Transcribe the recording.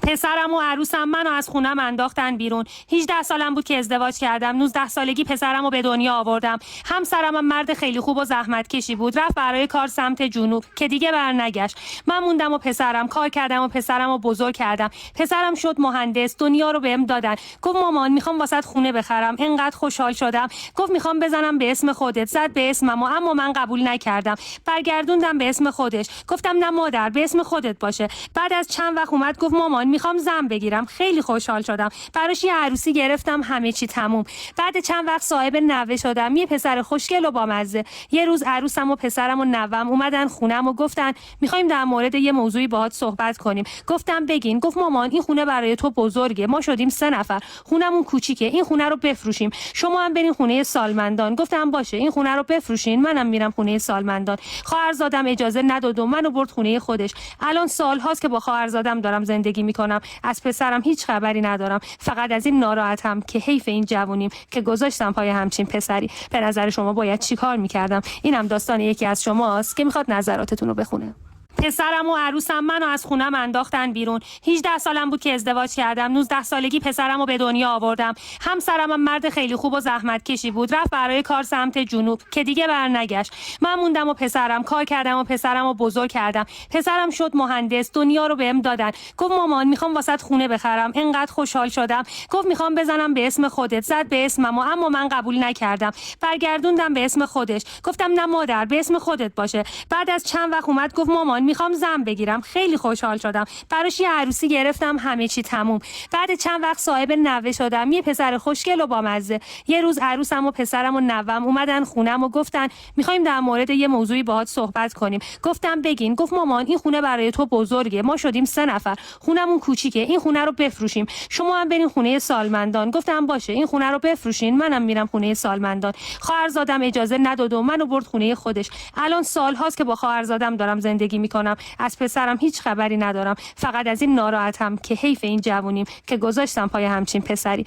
پسرم و عروسم منو از خونم انداختن بیرون. 18 سالم بود که ازدواج کردم. 19 سالگی پسرمو به دنیا آوردم. همسرم هم مرد خیلی خوب و زحمت کشی بود. رفت برای کار سمت جنوب که دیگه برنگشت. من موندم و پسرم کار کردم و پسرمو بزرگ کردم. پسرم شد مهندس. دنیا رو بهم دادن. گفت مامان میخوام واسط خونه بخرم. انقدر خوشحال شدم. گفت میخوام بزنم به اسم خودت. زد به اسمم اما من قبول نکردم. برگردوندم به اسم خودش. گفتم نه مادر، به اسم خودت باشه. بعد از چند وقت اومد گفت مامان میخوام زن بگیرم. خیلی خوشحال شدم. براش یه عروسی گرفتم، همه چی تموم. بعد چند وقت صاحب نوه شدم، یه پسر خوشگل و بامزه. یه روز عروسم و پسرم و نوام اومدن خونم و گفتن میخوایم در مورد یه موضوعی باهات صحبت کنیم. گفتم بگین. گفت مامان این خونه برای تو بزرگه. ما شدیم 3 نفر. خونمون کوچیکه. این خونه رو بفروشیم. شما هم برین خونه سالمندان. گفتم باشه. این خونه رو بفروشین، منم میرم خونه سالمندان. خواهرزادم اجازه نداد و منو برد خونه خودش. الان سالهاست که با خواهرزادم دارم زندگی میکنم. از پسرم هیچ خبری ندارم. فقط از این ناراحتم که حیف این جوونیم که گذاشتم پای همچین پسری. به نظر شما باید چیکار میکردم؟ اینم داستان یکی از شماست که میخواد نظراتتون رو بخونه. پسرم و عروسم منو از خونم انداختن بیرون. 18 سالم بود که ازدواج کردم. 19 سالگی پسرمو به دنیا آوردم. همسرم هم مرد خیلی خوب و زحمت کشی بود. رفت برای کار سمت جنوب که دیگه برنگشت. من موندم و پسرم کار کردم و پسرمو بزرگ کردم. پسرم شد مهندس. دنیا رو بهم دادن. گفت مامان میخوام واسط خونه بخرم. انقدر خوشحال شدم. گفت میخوام بزنم به اسم خودت. زد به اسمم اما من قبول نکردم. برگردوندم به اسم خودش. گفتم نه مادر، به اسم خودت باشه. بعد از چند وقت اومد گفت مامان میخوام زن بگیرم. خیلی خوشحال شدم. براش یه عروسی گرفتم، همه چی تموم. بعد چند وقت صاحب نوه شدم، یه پسر خوشگل و بامزه. یه روز عروسم و پسرم و نوام اومدن خونم و گفتن میخوایم در مورد یه موضوعی باهات صحبت کنیم. گفتم بگین. گفت مامان این خونه برای تو بزرگه. ما شدیم 3 نفر. خونمون کوچیکه. این خونه رو بفروشیم. شما هم برین خونه سالمندان. گفتم باشه. این خونه رو بفروشین، منم میرم خونه سالمندان. خواهرزادم اجازه نداد و منو برد خونه خودش. الان سالهاست که با خواهرزادم دارم زندگی میکنم. از پسرم هیچ خبری ندارم. فقط از این ناراحتم که حیف این جوونیم که گذاشتم پای همچین پسری.